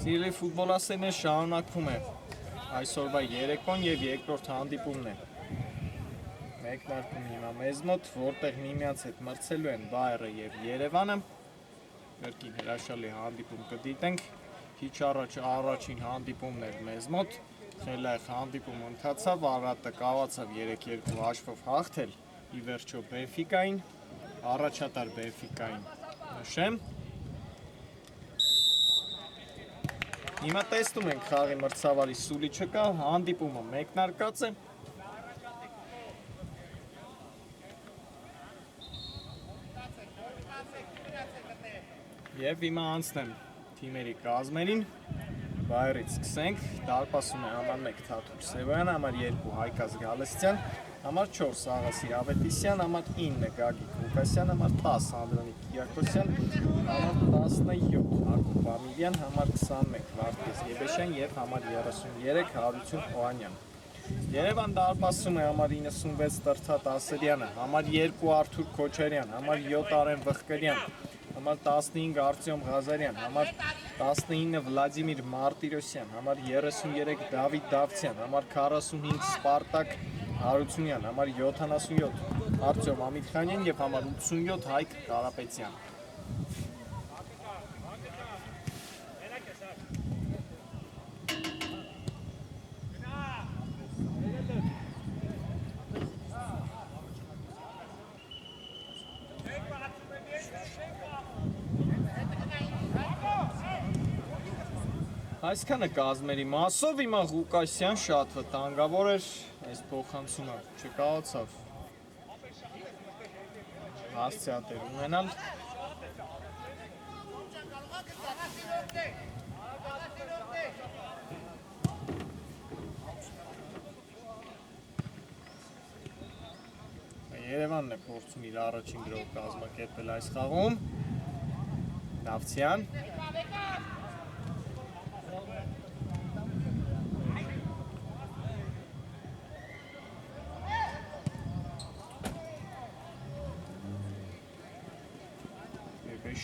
Սիրելի ֆուտբոլասերներ, շարունակվում է այսօրվա երեկոն եւ երկրորդ հանդիպումն է։ Մեկնարկում հիմա մեզ մոտ, որտեղ միմյանց հետ մրցելու են Բայերը եւ Երևանը։ Կրկին հրաշալի հանդիպում կդիտենք։ Քիչ առաջ առաջին հանդիպումն էր մեզ մոտ։ Խելայ հանդիպում ընթացավ, Արարատը կարողացավ 3-2 հաշվով հաղթել ի վերջո Բենֆիկային, առաջատար Բենֆիկային նշեմ։ Հիմա տեսնում ենք խաղի մրցավարի սուլիչը կա, հանդիպումը մեկնարկած է։ Եվ հիմա անցնեմ թիմերի կազմերին, Բայերից սկսենք, դարպասում է համար 1 Թաթուլ Սևոյան, համար 2 Հայկազ Գալստյան, համար 4 Աղասիր Ավետիսյան, համար 9 Գագիկ Ղուկասյան, համար 10 Անդրանիկ Կիրակոսյան, համար 17 Հակոբ Ամիրյան, համար 21 Վարդգես Գեբեշյան և համար 33 Հարություն Օհանյան։ Երևան դարպասում է համար 96 Տրթատ Ասերյանը, համար 2 Արթուր Քոչարյան, համար 7 Արեն Վխկրյան, համար 15 Արտյոմ Ղազարյան, համար 19 Վլադիմիր Մարտիրոսյան, համար 33 Դավիթ Դավթյան, համար 45 Սպարտակ Հարությունյան, համար 77 Արտյոմ Ամիրխանյան և համար 87 Հայկ Կարապետյան։ Այսքանը կազմերի մասով հիմա Ղուկասյան շատ վտանգավոր էր, այս փոխանցումը չկարողացավ հասցեատեր ունենալ։ Երևանն է փորձում իր առաջին գրով կազմակերպել այս խաղում։ Դավթյան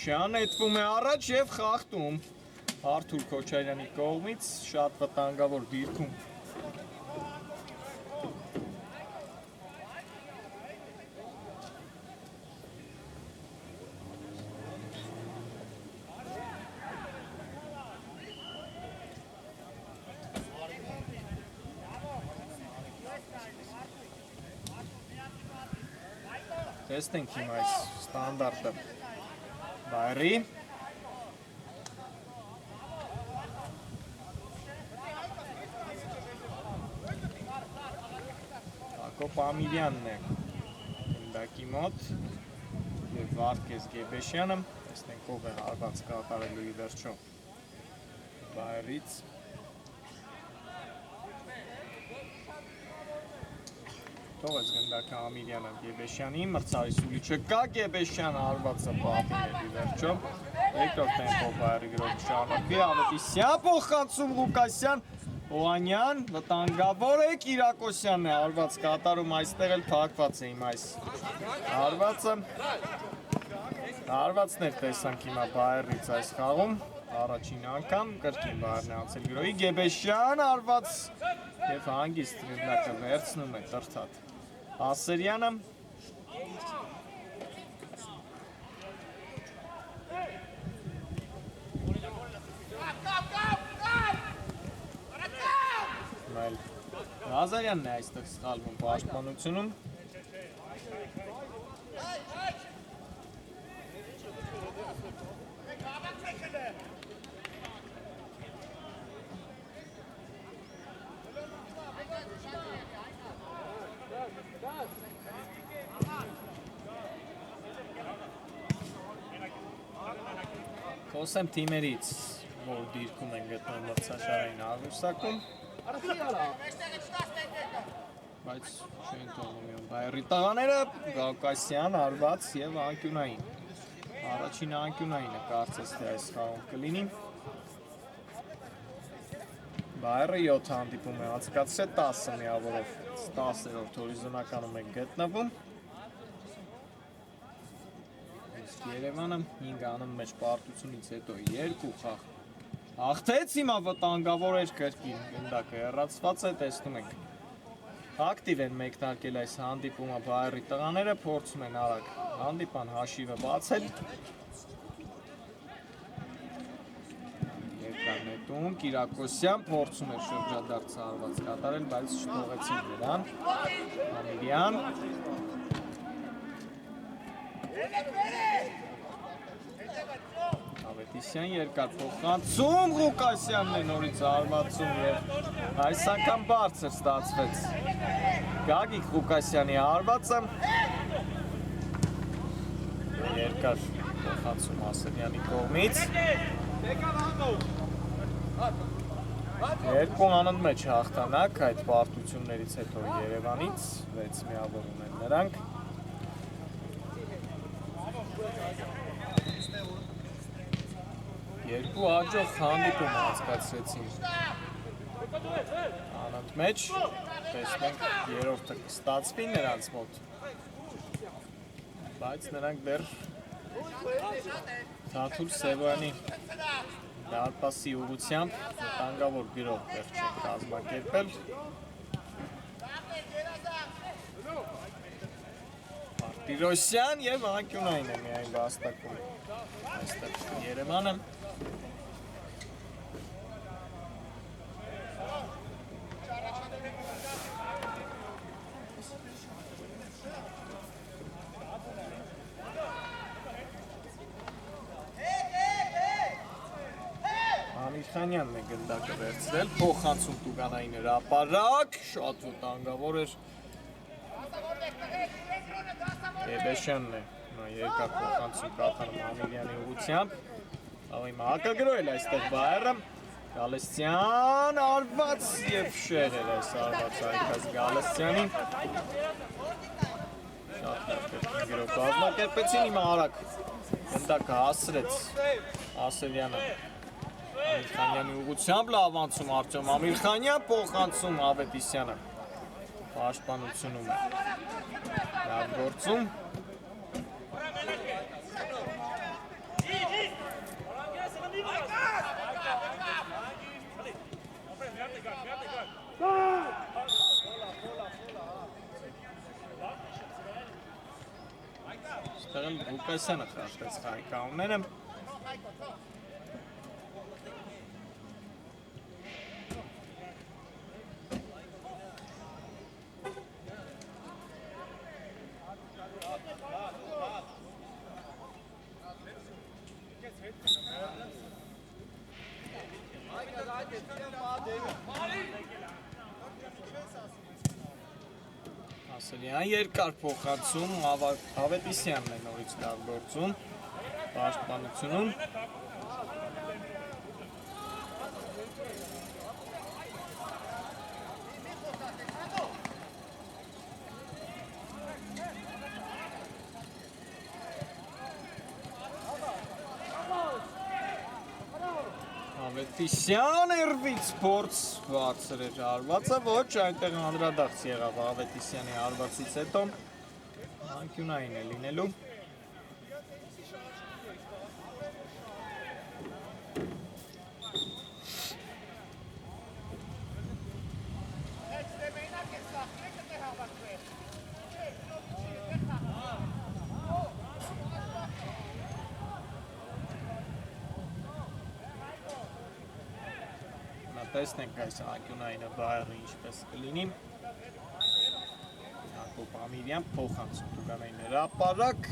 Գեբեշյան հետվում է առաջ և խախտում Արթուր Քոչարյանի կողմից, շատ վտանգավոր դիրքում։ Տեսնենք հիմա այս ստանդարտը Բայերի։ Հակոբ Ամիրյանն է հնդակի մոտ և Վարդգես Գեբեշյանը, տեսնենք ով է հարված կատարելու ի վերջո Բայերից։ Թողեց գնդակը Ամիրյանը Գեբեշյանի, մրցարի սուլիչը կա, Գեբեշյանը հարվածը պատին է ի վերջո, երկրորդ տեմպով Բայերի գրոհը շարունակվի, Ավետիսյան փոխանցում Ղուկասյան, Օհանյան, վտանգավոր է, Կիրակոսյանն է հարված կատարում, այստեղ էլ փակված է հիմա այս հարվածը։ Հարվածներ տեսանք հիմա Բայերից այս խաղում, առաջին անգամ, կրկին Բայերն է անցել գրոհի, Գեբեշյան հարված և հանգիստ գնդակը վերցնում է Տրթատ Ասերյանը։ Ղազարյանն է այստեղ սխալվում պաշտպանությունում։ Խոսեմ թիմերից, որ դիրքում են գտնում մրցաշարային աղյուսակում, բայց չեն թողնում յոն Բայերի տղաները, Ղուկասյան, հարված և անկյունային։ Առաջին անկյունայինը կարծես թե այս խաղում կլինի։ Բայերը 7 հանդիպում է անցկացրել 10 միավորով 10-րդ հորիզոնականում է գտնվում։ Երևանը 5 անում մեջ պարտությունից հետո 2 խաղ Աղթեց հիմա վտանգավոր էր կրկին, գնդակը հեռացված է, տեսնում ենք։ Ակտիվ են մեկնարկել այս հանդիպումը Բայերի տղաները, փորձում են արագ հանդիպան հաշիվը բացել։ Երկար նետում, Կիրակոսյան փորձում էր շրջադարձ հարված կատարել, բայց չթողեցին նրան։ Ամիրյան։ Ավետիսյան երկար փոխանցում, Ղուկասյանն է նորից հարվածում և այս անգամ բարձր ստացվեց Գագիկ Ղուկասյանի հարվածը երկար փոխանցում Ասենյանի կողմից երկու անընդմեջ հաղթանակ այդ պարտություններից հետո Երևանից 6 միավոր ունեն նրանք երկու հաջող հանդիպում անցկացրեցին անընդմեջ, տեսնենք երրորդը կստացվի նրանց մոտ, բայց նրանք դեռ Թաթուլ Սևոյանի դարպասի ուղղությամբ վտանգավոր գրող դեռ չեն կազմակերպել Մարտիրոսյան և Անկյունային է միայն վաստակում այստեղ Երևանը Ամիրխանյանն է գնդակը վերցրել, փոխանցում Տուգանային հրապարակ, շատ վտանգավոր էր Եբեշյանն է, երկար փոխանցում կատարում Ամիրյանի ուղղությամբ, հիմա հակագրոհել այստեղ Բայերը, Գալստյան արված և շեղ էր այս արված Այգազ Գալստյանին, շատ լավ կրկին գրով կազմակերպեցին, հիմա արագ գնդակը հասրեց Ասելյանը Ամիրխանյանի ուղղությամբ լավ անցում Արտյոմ Ամիրխանյան, փոխանցում Ավետիսյանը պաշտպանությունում է լավ գործում Ստեղ էլ Ղուկասյանը խախտեց խայկանները Ասելյան երկար փոխանցում, Ավետիսյանն է նորից լավ գործում, պաշտպանությունում Ավետիսյան երվից փորձ բարձր էր հարվածը, ոչ այնտեղ անդրադարձ եղավ Ավետիսյանի հարվածից հետո Անկյունային է լինելու տեսնենք այս Անկյունայինը Բայերը ինչպես կլինի Հակոբ Ամիրյան փոխանցում Տուգանային հրապարակ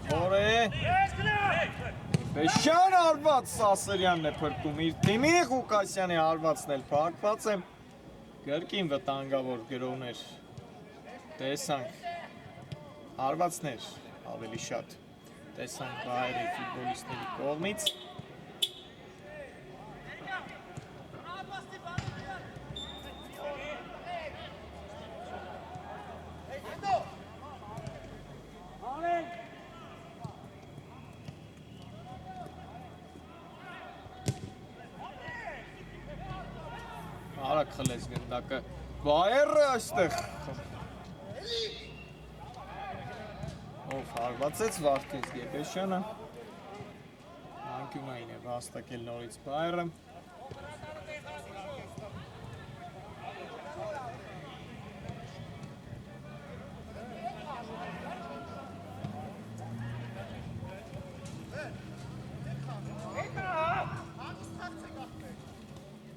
Որ է Բեշյան արված Սասերյանն է փրկում իր թիմի Ղուկասյանի արվածն էլ փակված է Գրկին վտանգավոր գրոներ տեսանք արվածներ ավելի շատ տեսանք Բայերի ֆուտբոլիստների կողմից Արագ խլեց գնդակը Բայերը այստեղ Ով հարվածեց Վարդգես Գեբեշյանը անկյունային է վաստակել նորից բայրը։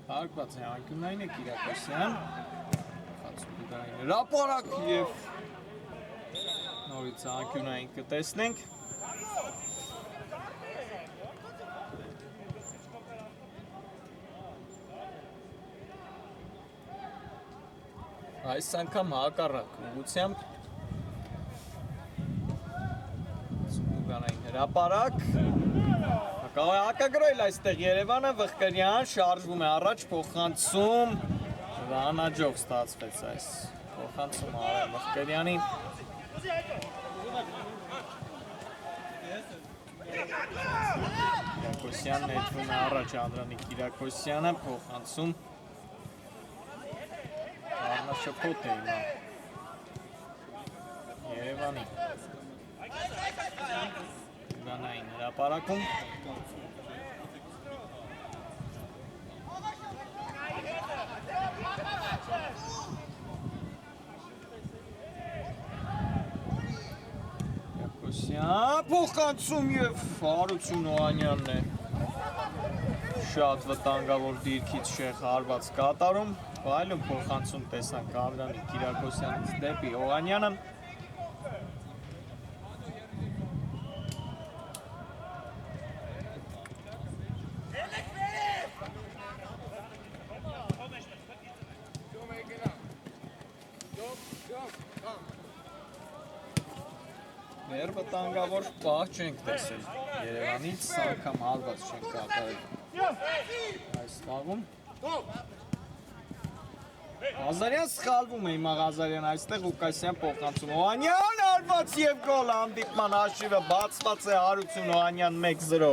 Հարկված է անկյունային է Կիրակոսյան, խացուկուդային հրապարակ և նորից անկյունային կտեսնենք։ Այս անգամ հակառակ ուղղությամբ խացուկուդային հրապարակ Հակագրել այստեղ Երևանը, Վխկրյան շարժվում է առաջ, փոխանցում վանաջող ստացվեց այս փոխանցումը Արեն Վխկրյանին։ Կիրակոսյանն նետվում է առաջ Անդրանիկ Կիրակոսյանը, փոխանցում առնաշփոթ է հիմա Երևանի Գանային հրապարակում փոխանցում և Հարություն Օհանյանն է շատ վտանգավոր դիրքից շեղ հարված կատարում, այլում փոխանցում տեսանք Անդրանիկ Կիրակոսյանից դեպի Օհանյանը։ Մեր վտանգավոր պահ չենք տեսել Երևանից, անգամ հալված չենք կատարել այս խաղում։ Ղազարյան սխալվում է հիմա Ղազարյան այստեղ Ղուկասյան փոխանցում Օհանյան արված և գոլ հանդիպման հաշիվը բացված է Հարություն Օհանյան 1-0։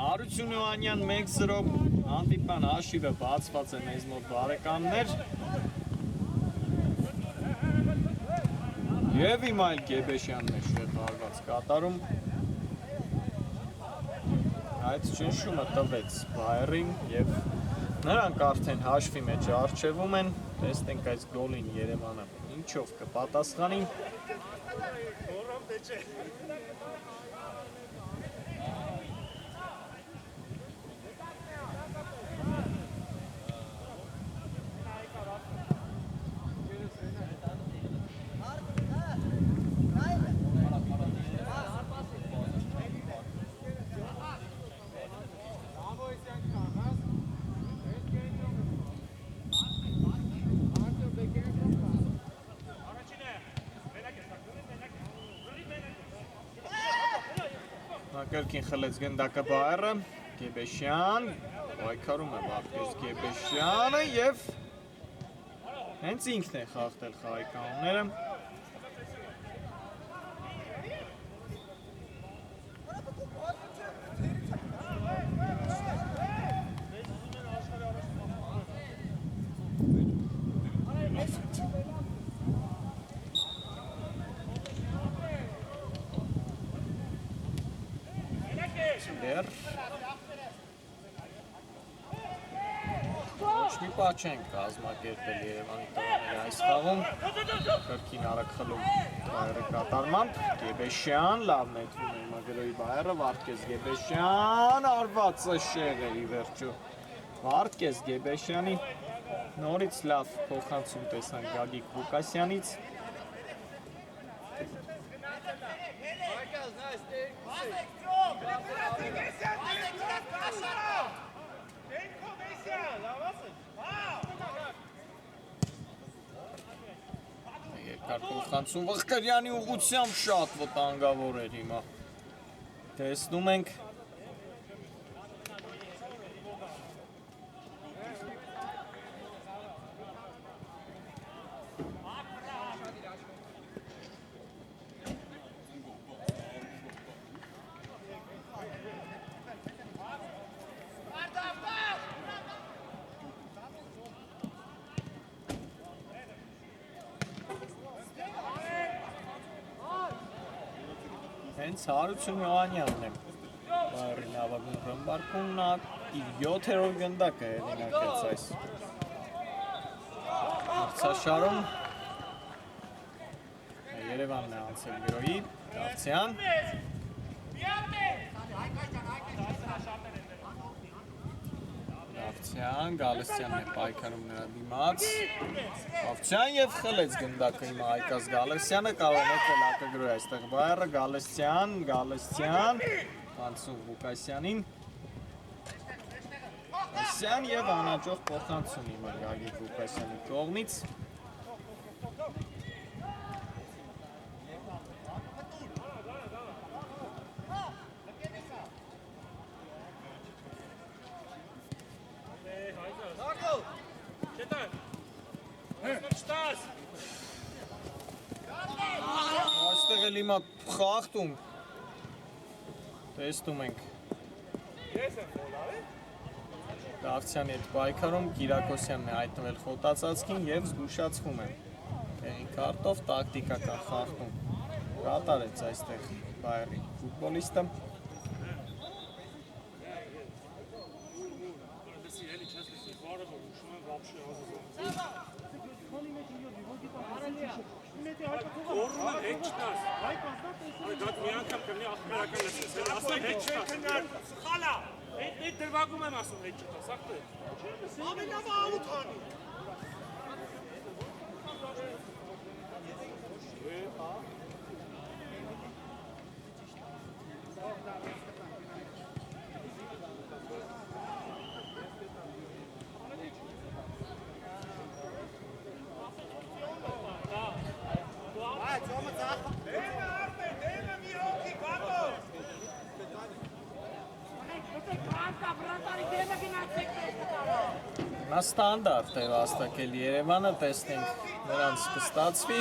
Հարություն Օհանյան 1-0 հանդիպման հաշիվը բացված է մեզ մոտ բարեկամներ։ Եվ հիմա այլ Գեբեշյանն է շեղ հարված կատարում։ Այդ ճնշումը տվեց բայրին և նրանք արդեն հաշվի մեջ առջևում են, տեսնենք այս գոլին Երևանը ինչով կպատասխանի։ Կրկին խլեց գնդակը բայրը, Գեբեշյան, պայքարում է Վարդգես Գեբեշյանը և հենց ինքն է խախտել խաղի կանոնները։ Ոչ մի պահ չենք կազմակերպել Երևանի տղաները այս խաղում, կրկին արագ խլում բայրը կատարմամբ, Գեբեշյան, լավ նետվում է հիմա գրոյի բայրը, Վարդգես Գեբեշյան, արվածը շեղ է ի վերջո Վարդգես Գեբեշյանի, նորից լավ փոխանցում տեսանք Գագիկ Ղուկասյանից։ Երկար փոխանցում Վխկրյանի ուղղությամբ շատ վտանգավոր էր հիմա։ Տեսնում ենք Հենց Հարություն Յովանյանն է Բայերի լավագույն ռմբարկում, նա իր 7-րդ գնդակը հեղինակեց այս մրցաշարում։ Երևանն է անցել գրոյի, Դավթյան։ Դավթյան, Գալստյանն է պայքարում նրա դիմաց։ Դավթյան և խլեց գնդակը հիմա Հայկազ Գալստյանը, կարող է նետվել ակագրոյ այստեղ Բայերը, Գալստյան, Անցուղ Ղուկասյանին։ Ղուկասյան և անաճող փոխանցում հիմա Գագիկ Ղուկասյանի կողմից։ Այստեղ էլ հիմա խախտում, տեսնում ենք Դավթյանի հետ պայքարում, Կիրակոսյանն է հայտնվել խոտածածկին և զգուշացվում է տեղի քարտով տակտիկական խախտում կատարեց այստեղ Բայերի ֆուտբոլիստը։ Օրնան հետ չտաս։ Այդ մի անգամ կմնի ախպերական լսես, հելի ասեմ հետ չտաս։ Սխալա, հետ դրվագում եմ ասում հետ չտաս, աղտը։ Ամենավա աղութ հանի։ Նա ստանդարդ է վաստակել Երևանը, տեսնենք նրանց կստացվի,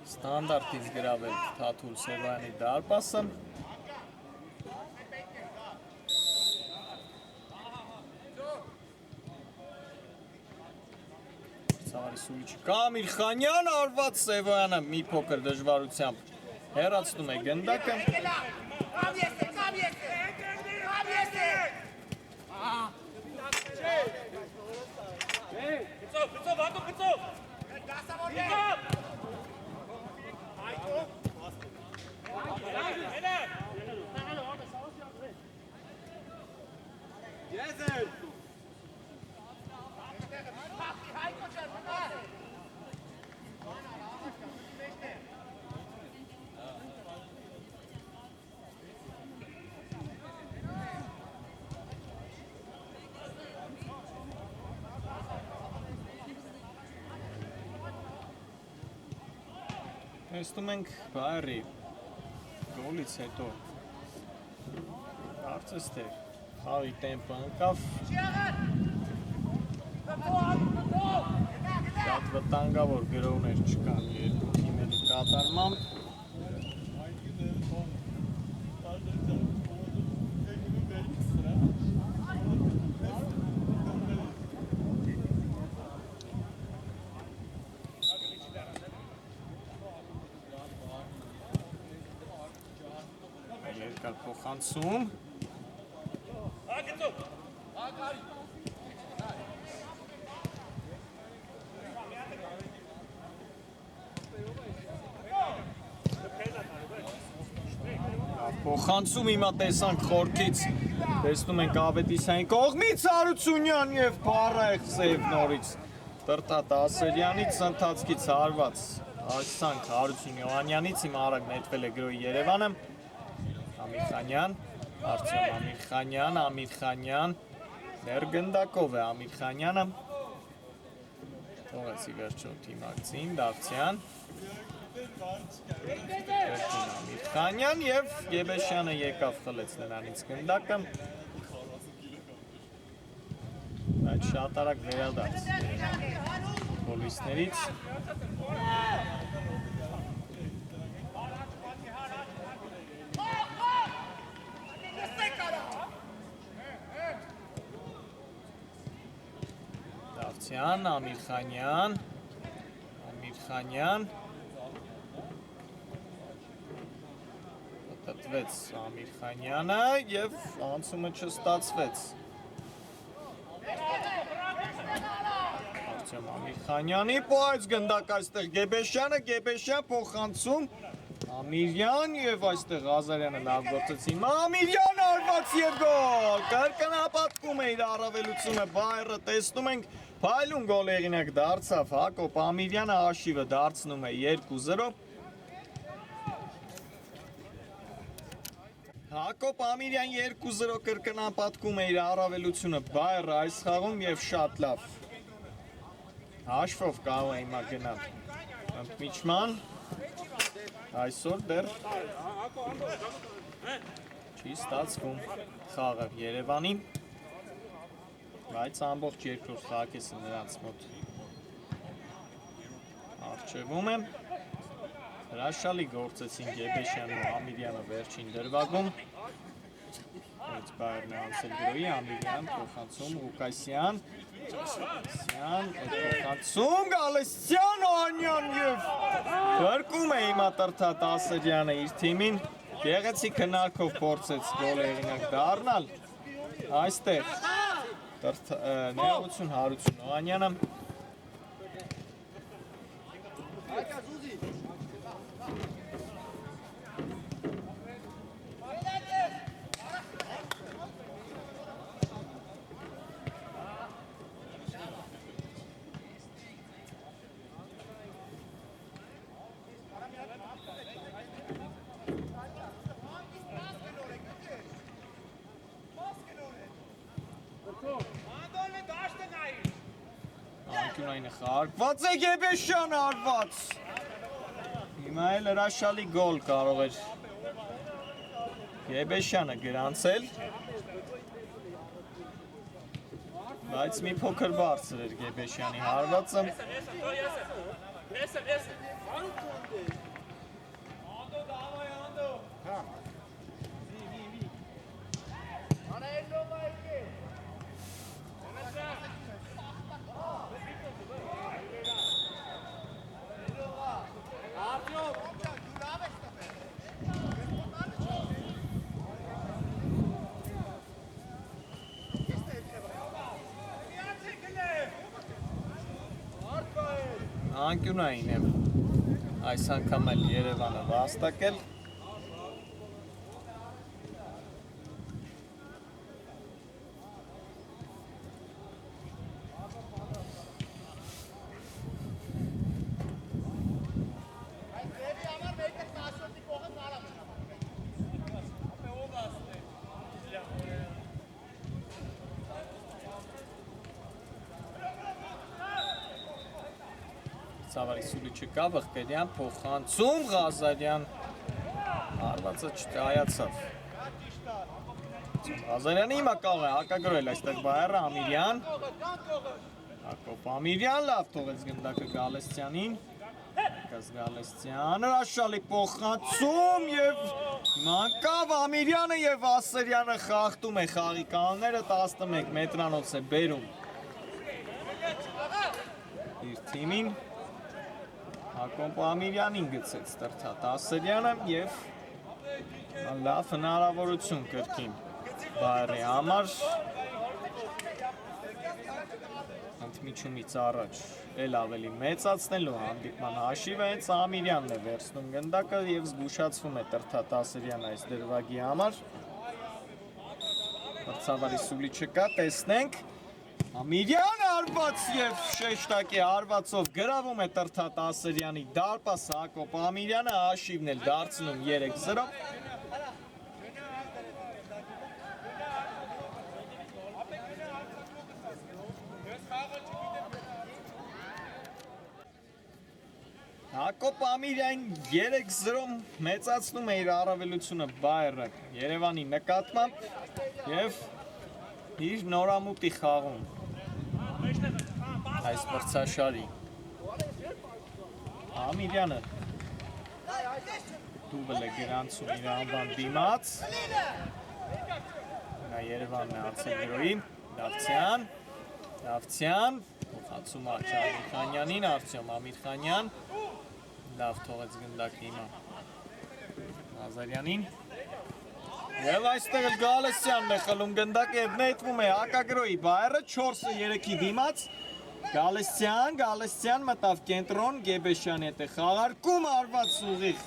ստանդարտից գրավել Թաթուլ Սևոյանի դարպասը։ Ցավալի սուրիչի Կամիլ Խանյան արված Սևոյանը մի փոքր դժվարությամբ հեռացնում է գնդակը։ Պծով, հատո պծով։ Տեսնում ենք Բայերի գոլից հետո կարծես թե խաղի տեմպը ընկավ, շատ վտանգավոր գրոհներ չկան երկու թիմերի կատարմամբ։ Երկար փոխանցում։ Փոխանցում հիմա տեսանք խորքից, տեսնում ենք Ավետիսյանի կողմից Հարությունյան և Փառայեղ սև նորից Տրտատ Ասերյանից ընթացքից հարված հասանք Հարություն Յովանյանից, հիմա արագ նետվել է գրոյի Երևանը։ Ամիրխանյան, Արտյոմ Ամիրխանյան, ներգնդակով է Ամիրխանյանը, թողեցի վերջո թիմակցին, Դավթյան, Ամիրխանյան և Գեբեշյանը եկավ խլեց նրանից գնդակը, այդ շատ արագ վերադարձ ֆուտբոլիստներից։ Դավթյան, Ամիրխանյան, նետվեց Ամիրխանյանը եւ անցումը չստացվեց։ Արտյոմ Ամիրխանյանի պոյց գնդակ այստեղ Գեբեշյան փոխանցում Ամիրյան եւ այստեղ Ղազարյանը լավ գործեցին։ Ամիրյան արված եւ գոլ։ Կրկնապատկում է իր առավելությունը Բայերը տեսնում ենք փայլուն գոլ եղինակ դարձավ Հակոբ Ամիրյանը հաշիվը դարձնում է 2-0։ Հակոբ Ամիրյան 2-0 կրկնապատկում է իր առավելությունը Բայերը այս խաղում եւ շատ լավ։ Հաշվով կարող է հիմա գնալ ընդմիջման այսօր դեռ չի ստացվում խաղը Երևանին, բայց ամբողջ երկրորդ խաղակեսը նրանց մոտ առջևում է։ Հրաշալի գործեցին Գեբեշյանն ու Ամիրյանը վերջին դրվագում։ Բայց Բայերն է անցել գրոյի, Ամիրյան փոխանցում Ղուկասյան, փոխանցում Գալստյան Անյան եւ գրկում է հիմա Տրթատ Ասերյանը իր թիմին, գեղեցիկ հնարքով փորձեց գոլ հեղինակ դառնալ, այստեղ ներողություն Հարություն Օհանյանը Անկյունայինը խաղարկված է Գեբեշյանը արված։ Հիմա էլ հրաշալի գոլ կարող էր Գեբեշյանը գրանցել, բայց մի փոքր բարձր էր Գեբեշյանի հարվածը։ Անկյունային է այս անգամ էլ Երևանը վաստակել։ Ցավարի սուլի չկա, Վղկելյան փոխանցում Ղազարյան հարվածը չկայացավ։ Ղազարյանը հիմա կարող է հակագրել այստեղ Բայերը Ամիրյան։ Հակոբ Ամիրյան լավ թողեց գնդակը Գալստյանին։ Գալստյան հրաշալի փոխանցում եւ մանկավ Ամիրյանը եւ Ասերյանը խախտում է խաղի կանոնները 11 մետրանոց է բերում իր թիմին։ Հակոբ Ամիրյանին գցեց Տրթատ Ասերյանը եւ լավ հնարավորություն կրկին Բայերի համար ընդմիջումից առաջ էլ ավելի մեծացնելու հանդիպման հաշիվը հենց Ամիրյանն է վերցնում գնդակը եւ զգուշացվում է Տրթատ Ասերյանը այս դրվագի համար։ Մրցավարի սուլի չկա, տեսնենք Ամիրյան արված եւ շեշտակի արվածով գրավում է Տրթատ Ասերյանի դարպասը Հակոբ Ամիրյանը հաշիվն էլ դարձնում 3-0։ Հակոբ Ամիրյան 3-0 մեծացնում է իր առավելությունը Բայերը Երևանի նկատմամբ եւ իր նորամուտի խաղում այս մրցաշարի Ամիրյանը դուբլ է գրանցում իր անվան դիմաց նա Երևանն է անցել գրոյի Դավթյան փոխանցում Ամիրխանյանին Արտյոմ Ամիրխանյան լավ թողեց գնդակը հիմա Ղազարյանին Եվ այստեղ էլ Գալստյանն է խլում գնդակը եւ նետվում է հակագրոյի բայերը 4-3-ի դիմաց Գալստյան մտավ կենտրոն Գեբեշյանի հետ է խաղարկում արված ուղիղ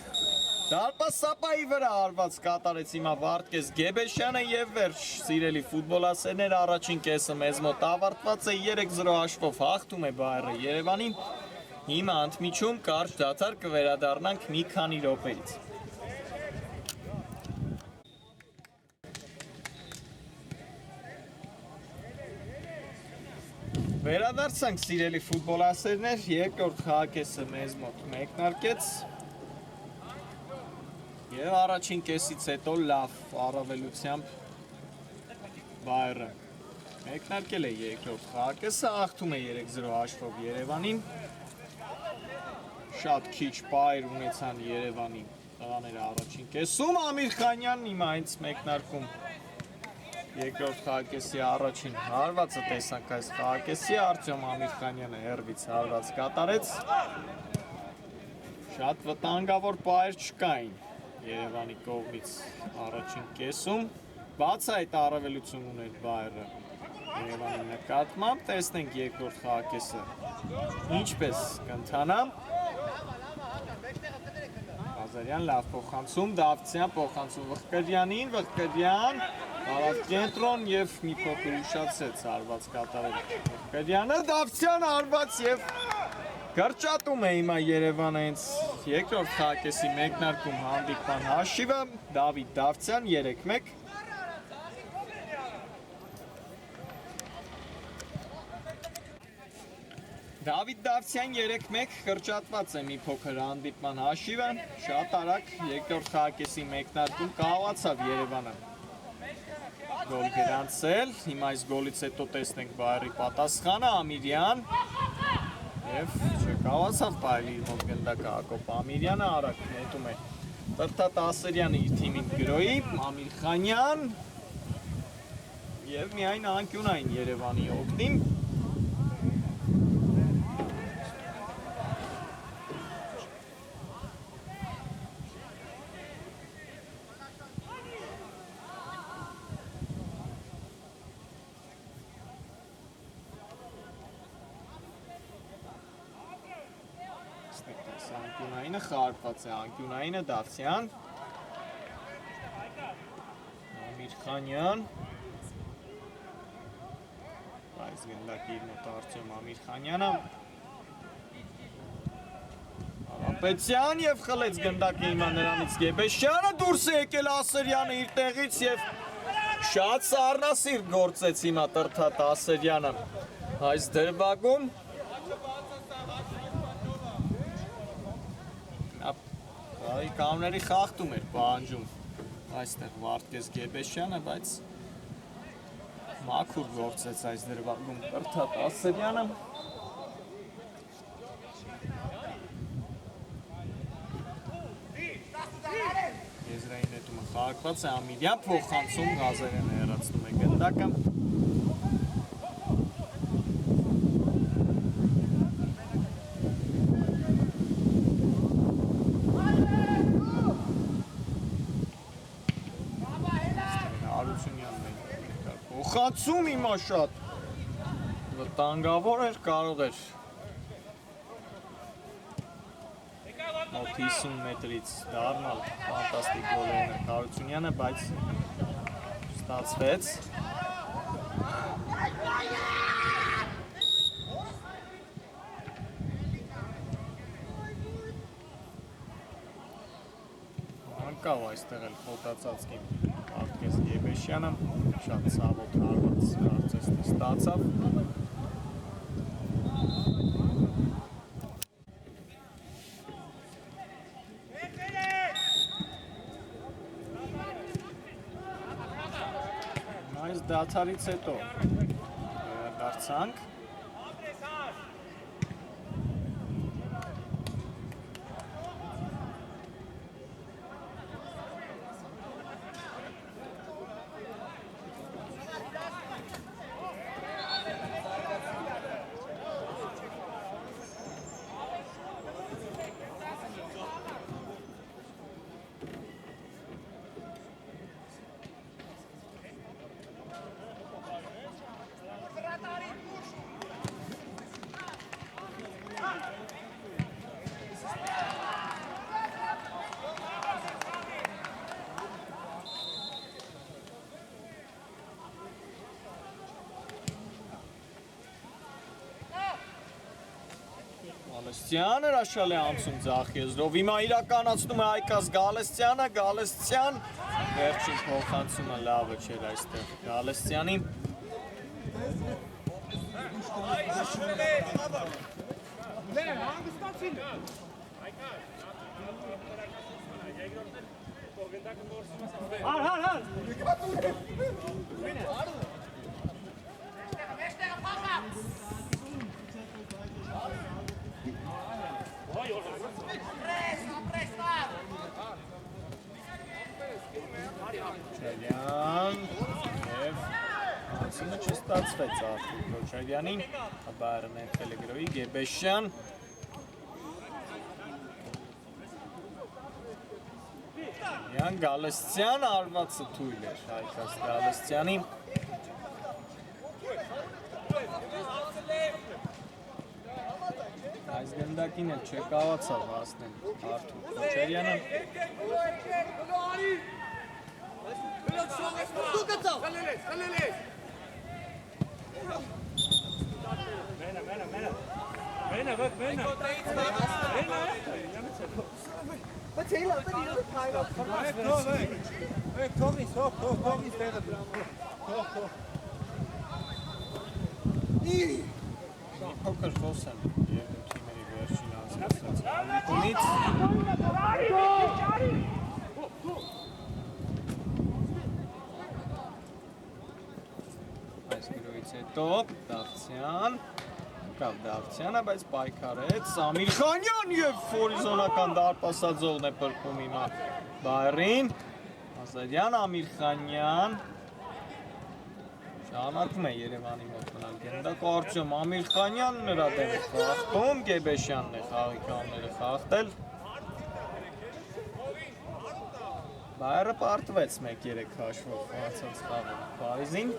դարպասապայի վրա արված կատարեց հիմա Վարդգես Գեբեշյանը եւ վերջ սիրելի ֆուտբոլասերներ առաջին կեսը մեզ մոտ ավարտված է 3-0 հաշվով հաղթում է բայերը Երևանին հիմա ընդմիջում կարճ դադար կվերադառնանք մի քանի րոպեից Վերադարձանք սիրելի ֆուտբոլասերներ, երկրորդ խաղակեսը մեզ մոտ մեկնարկեց եւ առաջին կեսից հետո լավ առավելությամբ բայերը մեկնարկել է երկրորդ խաղակեսը, հաղթում է 3-0 հաշվով Երևանին շատ քիչ բայեր ունեցան Երևանի տղաները առաջին կեսում Ամիր Խանյանն հիմա հենց մեկնարկում Երկրորդ խաղակեսի առաջին հարվածը տեսանք այս խաղակեսի Արտյոմ Ամիրխանյանը հեռվից հարված կատարեց Շատ վտանգավոր բայեր չկային Երևանի կողմից առաջին կեսում Բաց այդ առավելություն ուներ բայերը Երևանի նկատմամբ տեսնենք երկրորդ խաղակեսը Ինչպես կընթանա Ղազարյան լավ փոխանցում Դավթյան փոխանցում Վղկրյանին Վղկրյան Արավ կենտրոն և մի փոքր ուշացեց հարված կատարել Վղկրյանը Դավթյան հարված և գրճատում է հիմա Երևանը հենց երկրորդ խաղակեսի մեկնարկում հանդիպման հաշիվը Դավիթ Դավթյան 3-1 Դավիթ Դավթյան 3-1 կրճատված է մի փոքր հանդիպման հաշիվը շատ արագ երկրորդ խաղակեսի մեկնարկում կարողացավ Երևանը Գոլ գրանցել, հիմա այս գոլից հետո տեսնենք բայերի պատասխանը Ամիրյան և չկարողացավ պահել իր մոտ գնդակը Հակոբ Ամիրյանը արագ նետում է Տրթատ Ասերյանը իր թիմին գրոյի Ամիր Խանյան և միայն անկյունային Երևանի օգտին Անկյունայինը խարպված է, անկյունայինը Դավթյան Ամիր Խանյան Այս գնդակի իր մոտ Արտյոմ Ամիր Խանյանը Արապետյան և խլեց գնդակը հիմա նրանից Գեբեշյանը դուրս է եկել Ասերյանը իր տեղից և շատ սառնասիրտ գործեց հիմա Տրթատ Ասերյանը այս դրվագում Կանոնների խախտում էր պահանջում այստեղ Վարդգես Գեբեշյանը, բայց մաքուր գործեց այս դրվագում Տրթատ Ասերյանը Եզրային նետումը խաղարկված է Ամիրյան փոխանցում Ղազարյանը հեռացնում է գնդակը Փոխանցում հիմա շատ վտանգավոր էր, կարող էր մոտ 50 մետրից դառնալ ֆանտաստիկ գոլերն է Հարությունյանը, բայց ստացվեց Անկավ այստեղ էլ խոտացածքին Վարդգես Գեբեշյանը շատ ցավոտ հարված կարծես թե ստացավ Այս դադարից հետո վերադարձանք Գալստյան հրաշալի անցում ձախ եզրով, հիմա իրականացնում է Հայկազ Գալստյանը, Գալստյան, վերջին փոխանցումը լավը չէր այստեղ Գալստյանին։ Քոչարյան և անցումը չստացվեց Արթուր Քոչարյանին, Բայերը ներքել է գրոյի Գեբեշյան Գալստյան արվածը թույլ էր Հայկազ Գալստյանի Այս գնդակին էլ չկարողացավ հասնել Արթուր Քոչարյանը Փոքր խոս են երկու թիմերի վերջին անցկացրած հանդիպումից Այս գրոյից հետո Դավթյան կավ Դավթյանը, բայց պայքարեց Սամիր Խանյան և հորիզոնական դարպասաձողն է պրկում հիմա Բայերին Ազարյան, Ամիր Խանյան Շարունակում է Երևանի մոտ մնալ գնդակ Արտյոմ Ամիր Խանյանն նրա դեմ է խաղթում, Գեբեշյանն է խաղի կանները խաղթել Բայերը պարտվեց 1-3 հաշվով խաղացած խաղում Փարիզին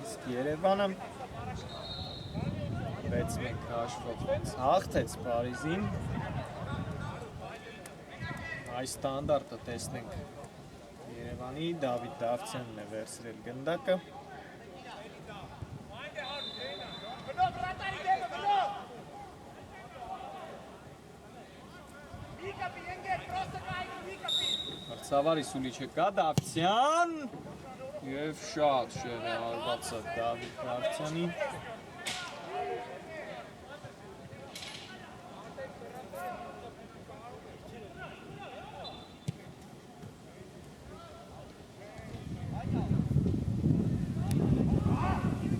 Իսկ Երևանը 6-1 հաշվով հաղթեց Փարիզին Այս ստանդարտը տեսնենք Երևանի Դավիթ Դավթյանն է վերցրել գնդակը Մրցավարի սուլիչը կա Դավթյան և շատ շեղ է արվածը Դավիթ Դավթյանի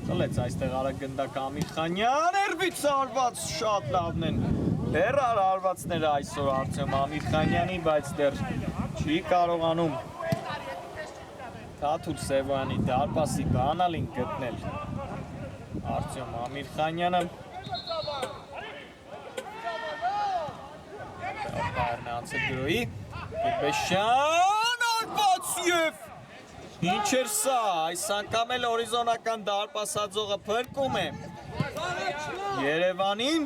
Խլեց այստեղ արագ գնդակ Ամիր Խանյան, երբից արված շատ լավն են դեռ արվածները այսօր Արտյոմ Ամիր Խանյանի, բայց դեռ չի կարողանում Թաթուլ Սևոյանի դարպասի բանալին գտնել Արտյոմ Ամիր Խանյանը Բայերն է անցել գրոյի Գեբեշյան արված և Ինչ էր սա, այս անգամ էլ հորիզոնական դարպասաձողը փրկում է Երևանին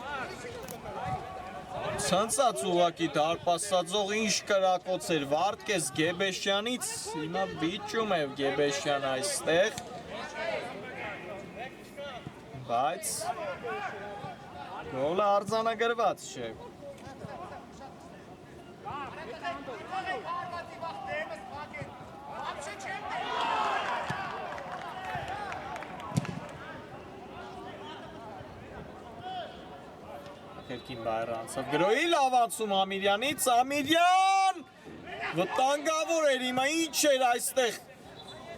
Ցնցած ուղակի դարպասաձող ինչ կրակոց էր Վարդգես Գեբեշյանից Հիմա վիճում է Գեբեշյան այստեղ Բայց գոլը արձանագրված չէ Կերկին բայերը անցավ գրոյի լավ անցում Ամիրյանից, Ամիրյան վտանգավոր էր հիմա ինչ էր այստեղ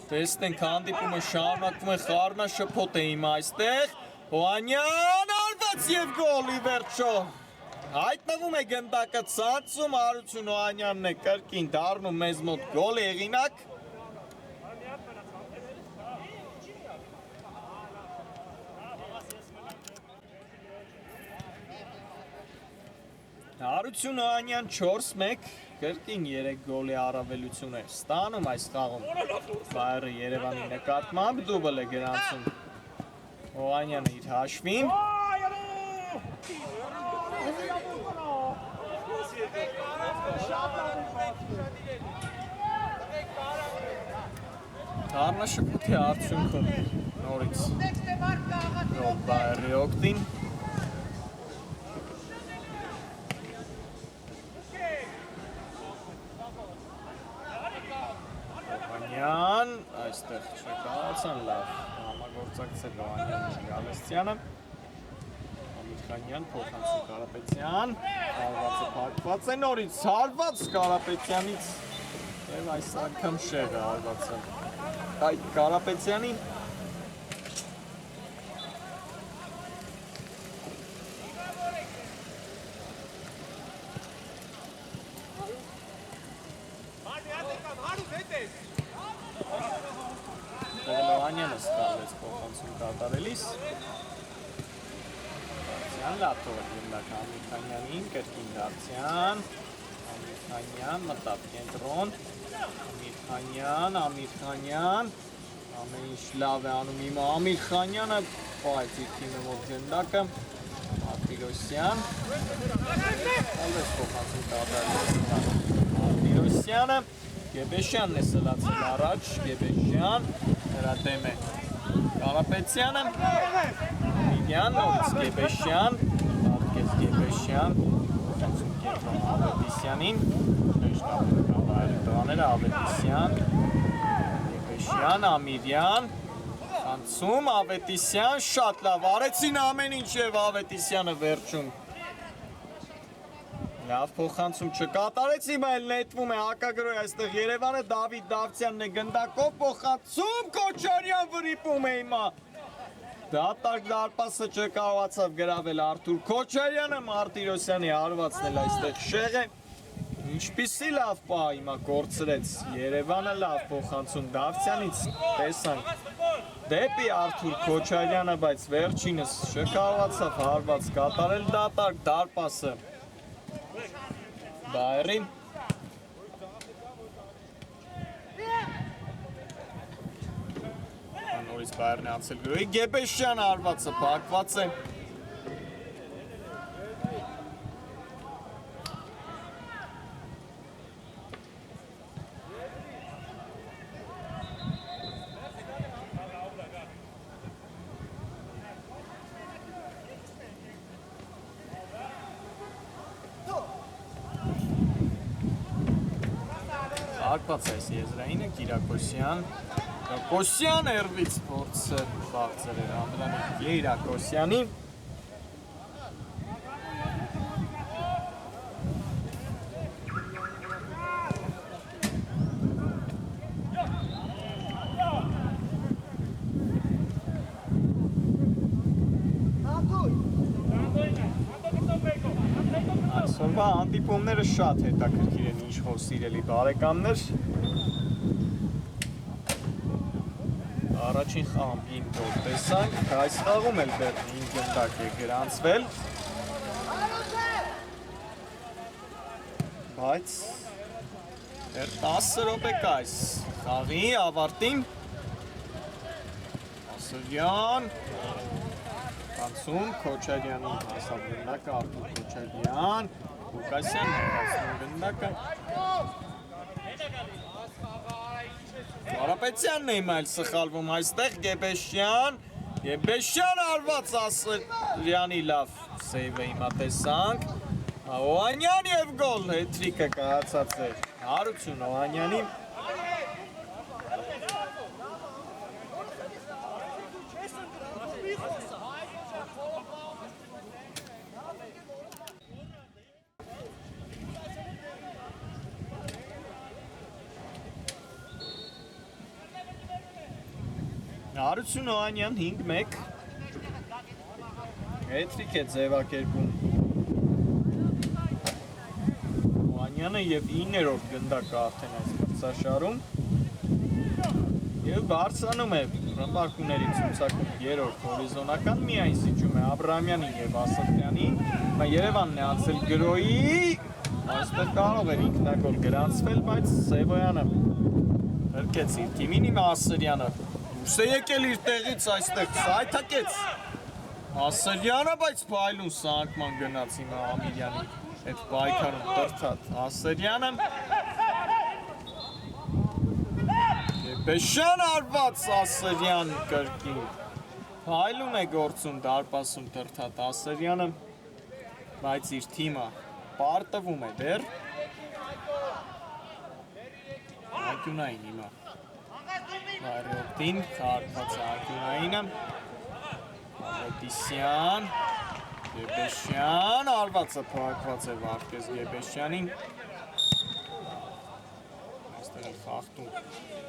տեսնենք հանդիպումը շարունակվում է խառնաշփոթ է հիմա այստեղ Հոանյան արված և գոլի վերջո հայտնվում է գնդակը ցածում Հարություն Հոանյանն է կրկին դառնում մեզ մոտ գոլի հեղինակ Հարություն Հոանյան 4-1 կրկին 3 գոլի առավելություն է ստանում այս խաղում Բայերը Երևանի նկատմամբ դուբլ է գրանցում Հոանյանը իր հաշվին Առնաշփոթի արդյունքում նորից գոլ Բայերի օգտին։ Օվանյան, այստեղ չկարողացան լավ համագործակցել Օվանյանն ու Գալստյանը։ Ամիրխանյան, փոխանցում Կարապետյան, հարվածը փակված է նորից, հարված Կարապետյանից եւ այս անգամ շեղը հարվածը այ Կարապետյանին։ Օվանյանը ստալեց փոխանցում կատարելիս։ Լատովը գնդակ Ամիրխանյանին, կրկին Դարձյան, Ամիրխանյան, մտավ կենտրոն, Ամիրխանյան, ամեն ինչ լավ է անում հիմա Ամիրխանյանը, բայց իր թիմը մոտ գնդակը, Մարտիրոսյան, ալվես փոխանցում կատարելիս Մարտիրոսյանը, Գեբեշյանն է սլացել առաջ, Գեբեշյան, նրա դեմ է Կարապետյանը, Միդյան, նորից Գեբեշյան, պատկեց Գեբեշյան, փոխանցում կենտրոն Ավետիսյանին, շեշտապը կավայրի տղաները Ավետիսյան, Գեբեշյան, Ամիրյան, փոխանցում Ավետիսյան, շատ լավ, արեցին ամեն ինչ և Ավետիսյանը վերջում լավ փոխանցում չկատարեց, հիմա էլ նետվում է հակագրոյ այստեղ Երևանը, Դավիթ Դավթյանն է գնդակով, փոխանցում Քոչարյան վրիպում է հիմա դատարկ դարպասը չկարողացավ գրավել Արթուր Քոչարյանը, Մարտիրոսյանի հարվածն էլ այստեղ շեղ է, ինչպիսի լավ պահ հիմա կորցրեց Երևանը, լավ փոխանցում Դավթյանից, տեսանք դեպի Արթուր Քոչարյանը, բայց վերջինս չկարողացավ հարված կատարել դատարկ դարպասը Բայերին նորից Բայերն է անցել գրոյի Գեբեշյան հարվածը փակված է Ակված այս եզրայինը Կիրակոսյան էրվից փորձը բաղցել էր Անդրանիկ Կիրակոսյանի Այսօրվա հանդիպումները շատ հետաքրքիր են ինչ-որ սիրելի բարեկամներ Առաջին խաղում 5 գոլ տեսանք, այս խաղում էլ դեռ 5 գնդակ է գրանցվել բայց դեռ 10 րոպե կա այս խաղի ավարտին Ասրյան Անցում Քոչարյանի հասավ գնդակը Արթուր Քոչարյան Ղուկասյան հասնում գնդակը Կարապետյանն է հիմա էլ սխալվում այստեղ Գեբեշյան արված Ասրյանի լավ սեյվ է հիմա տեսանք Օվանյան և գոլ հետրիկը կայացած է հարություն Օվանյանի Հարություն Օվանյան 5-1 հետրիկ է ձևակերպում Օվանյանը և 9-րդ գնդակը արդեն այս մրցաշարում և բարձրանում է ռմբարկուների ցուցակում 3-րդ հորիզոնական միայն զիջում է Աբրահամյանին և Ասատրյանին Երևանն է անցել գրոյի այստեղ կարող էր ինքնագոլ գրանցվել բայց Սևոյանը հրկեց իր թիմին հիմա Ասրյանը Դուրս է եկել իր տեղից այստեղ սայթակեց Ասրյանը, բայց պայլուն սանկման գնաց հիմա Ամիրյանի հետ պայքարում տրթատ Ասրյանը Գեբեշյան արված Ասրյան կրկին Հայլուն է գործում դարպասում տրթատ Ասրյանը, բայց իր թիմը պարտվում է դեր Ակյունային հիմա Վայրորդին խարդված է Ակյունայինը Ավետիսյան Գեբեշյան արվածը պահակված է Վարդգես Գեբեշյանին Այստեղ էլ խաղթում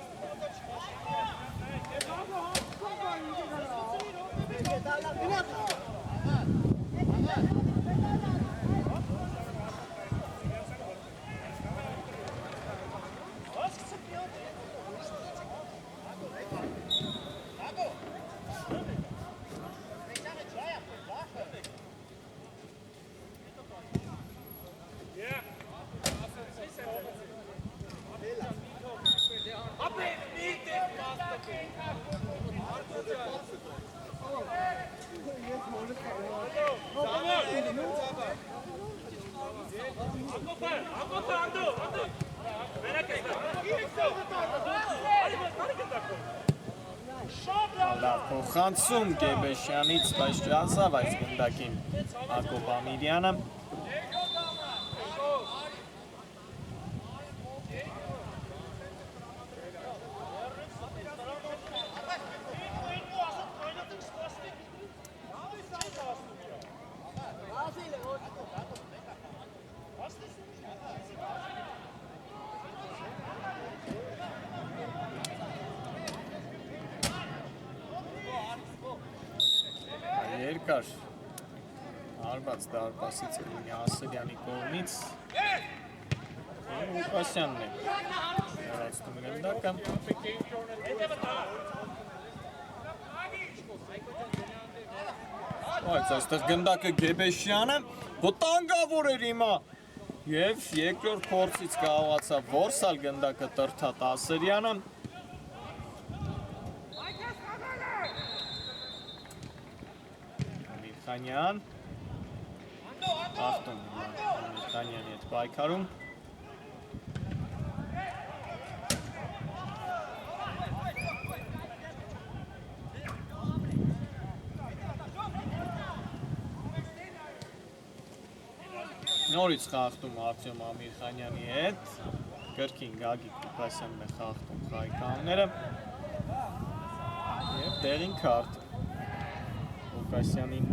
Փոխանցում Գեբեշյանից, բայց չհասավ այս գնդակին Հակոբ Ամիրյանը Երկար արված դարպասից է լինի Ասրյանի կողմից Ուկասյանն է հեռացնում գնդակը Այս այստեղ գնդակը Գեբեշյանը վտանգավոր էր հիմա և երկրորդ փորձից կարողացավ որսալ գնդակը տրթատ Ասրյանը Խանյան Ախտում Խանյանի հետ պայքարում Նորից խաղթում Արտյոմ Ամիրխանյանի հետ կրկին Գագիկ Ուկասյանն է խաղթում խայկանները և տեղին քարտ Ուկասյանին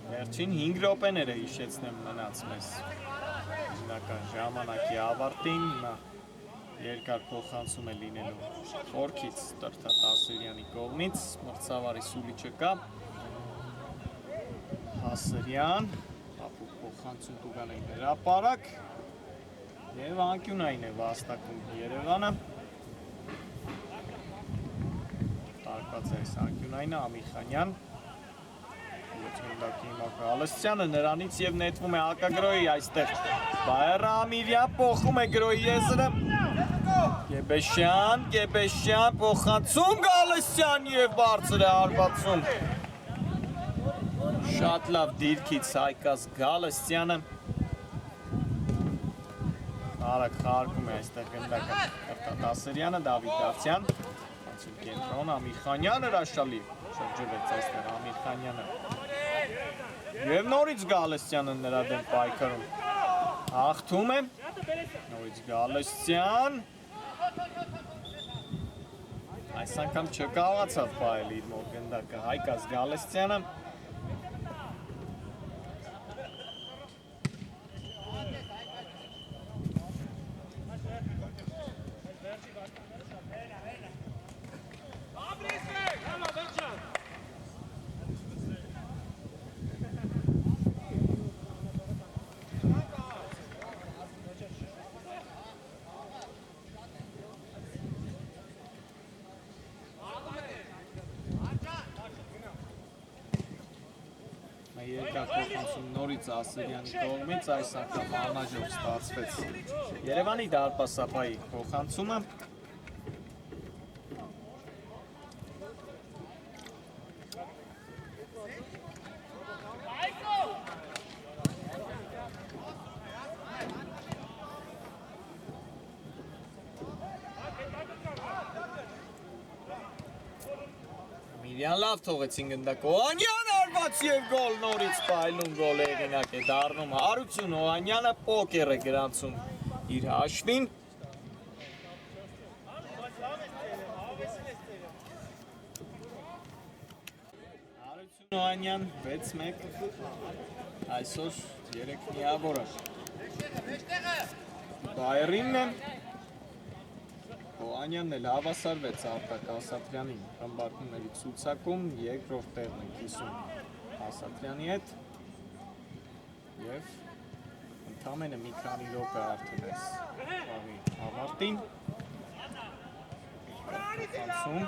Վերջին 5 րոպեները հիշեցնեմ մնաց մեզ հիմնական ժամանակի ավարտին հիմա երկար փոխանցում է լինելու խորքից տրթատ Ասրյանի կողմից մրցավարի սուլի չկա Ասրյան հապուկ փոխանցում տուգանային հրապարակ և անկյունային է վաստակում Երևանը տարկած է այս անկյունայինը Ամիրխանյան Գնդակի հիմա Գալստյանը նրանից և նետվում է հակագրոյի այստեղ Բայերը Ամիրյան փոխում է գրոյի եզրը Գեբեշյան փոխանցում Գալստյան և բարձր է արվածում Շատ լավ դիրքից հայկած Գալստյանը Արագ խաղարկում է այստեղ գնդակը տրթատ Ասրյանը Դավիթ Դավթյան Կենտրոն Ամիրխանյան հրաշալի շրջվեց այստեղ Ամիրխանյանը Եվ նորից Գալստյանը նրա դեմ պայքարում հաղթում է նորից Գալստյան այս անգամ չկարողացավ պահել իր մոտ գնդակը Հայկաց Գալստյանը Երկար փոխանցում նորից Ասրյանի կողմից այս անգամ անհաջող ստացվեց Երևանի դարպասապայի փոխանցումը Իրյան լավ թողեցին գնդակ Օհանյան արված և գոլ նորից պայլուն գոլ հեղինակ է դառնում Հարություն Օհանյանը պոկեր է գրանցում իր հաշվին Հարություն Օհանյան 6-1 այսօր 3 միավորը Բայերինն է Օհանյանն էլ հավասարվեց Արտակ Ասատրյանին ռմբարկումների ցուցակում երկրորդ տեղն է կիսում Ասատրյանի հետ և ընդամենը մի քանի րոպե արդեն այս խաղի ավարտին Անցում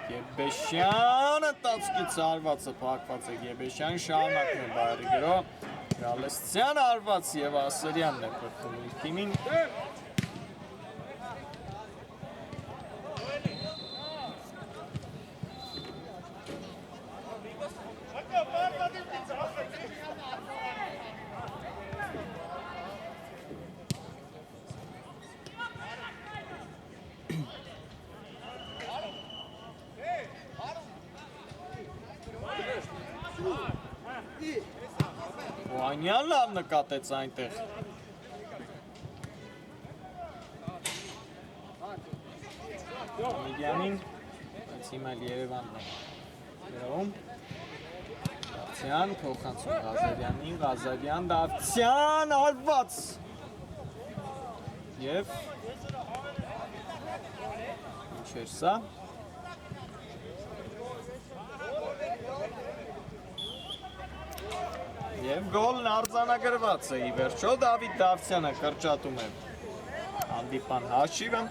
Գեբեշյանը տածկից արվածը պակված է Գեբեշյան շարունակում է բայրի գրո Գալստյան արված և Ասերյանն է պրտում իր թիմին Օհանյան լավ նկատեց այնտեղ Ամիդյանին բայց հիմա էլ Երևանն է գրոում Դավթյան փոխանցում Ղազարյանին Ղազարյան Դավթյան արված և ինչ էր սա Եվ գոլն արձանագրված է ի վերջո Դավիթ Դավթյանը կրճատում է հանդիպան հաշիվը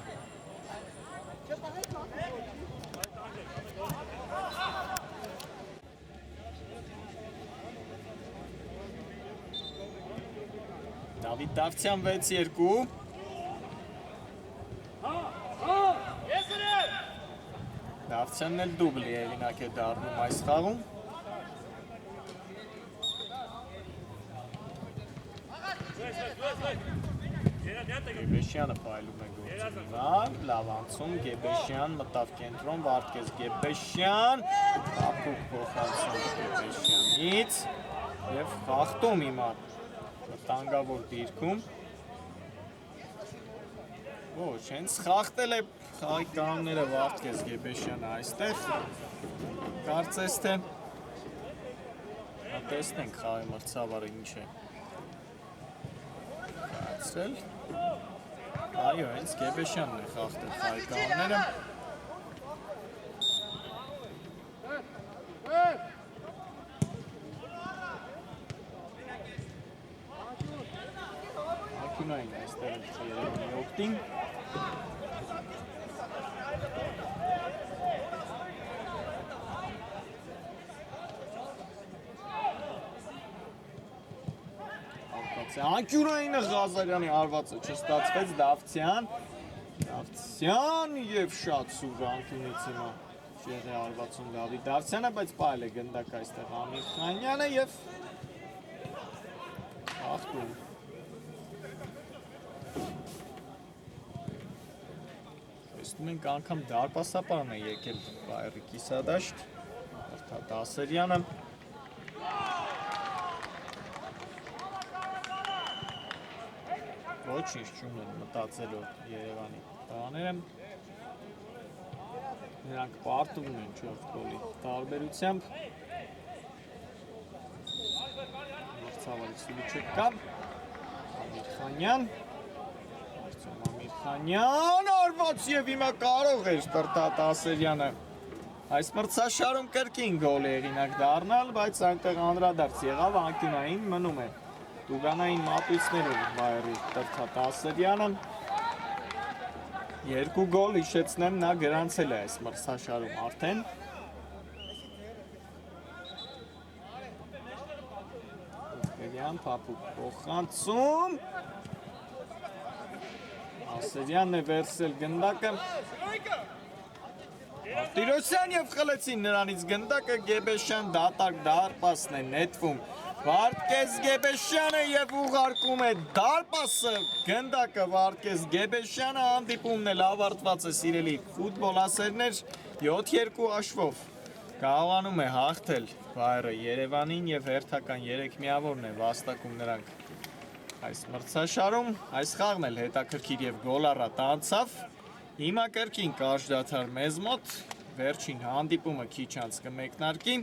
Դավիթ Դավթյան 6-2 Դավթյանն էլ դուբլի հեղինակ է դառնում այս խաղում Գեբեշյանը պայլում է գործին լավ անցում Գեբեշյան մտավ կենտրոն Վարդգես Գեբեշյան ապուկ փոխանցում Գեբեշյանից և խախտում հիմա վտանգավոր դիրքում ոչ հենց խախտել է խաղի կանոնները Վարդգես Գեբեշյանը այստեղ կարծես թե տեսնենք խաղի մրցավարը ինչ է Այո, հենց Գեբեշյանն է խախտել խաղի կանոնները Ակյունային այստեղ Երևանի օգտին Անկյունայինը Ղազարյանի արվածը չստացվեց Դավթյան և շատ սուր անկյունից հիմա չեղի արվածում Դավիթ Դավթյանը, բայց պայլ է գնդակ այստեղ Ամիր Խանյանը և ախտում տեսնում ենք անգամ դարպասապարն է եկել բայրի կիսադաշտ Հրթատ Ասերյանը Ոչինչ չունեն մտածելով Երևանի տղաները նրանք պարտում են 4 գոլի տարբերությամբ մրցավարի սուլի չկա Ամիր Խանյան Ամիր Խանյան արված և հիմա կարող էր Հրթատ Ասերյանը այս մրցաշարում կրկին գոլ է հեղինակ դառնալ բայց այնտեղ անդրադարձ եղավ անկյունային մնում է Տուգանային մատույցներով բայրի Հրթատ Ասերյանը 2 գոլ հիշեցնեմ նա գրանցել է այս մրցաշարում արդեն Ասերյան փափուկ փոխանցում Ասերյանն է վերցրել գնդակը Տիրոսյան և խլեցին նրանից գնդակը Գեբեշյան դատարկ դարպասն է նետվում Վարդգես Գեբեշյանը եւ ուղարկում է դարպասը գնդակը Վարդգես Գեբեշյանը հանդիպումն էլ ավարտված է սիրելի ֆուտբոլ ասերներ 7-2 հաշվով կարողանում է հաղթել Բայերը Երևանին եւ հերթական 3 միավորն է վաստակում նրանք այս մրցաշարում այս խաղն էլ հետաքրքիր եւ գոլառատ անցավ հիմա կրկին կարճ դադար մեզ մոտ վերջին հանդիպումը քիչ անց կմեկնարկի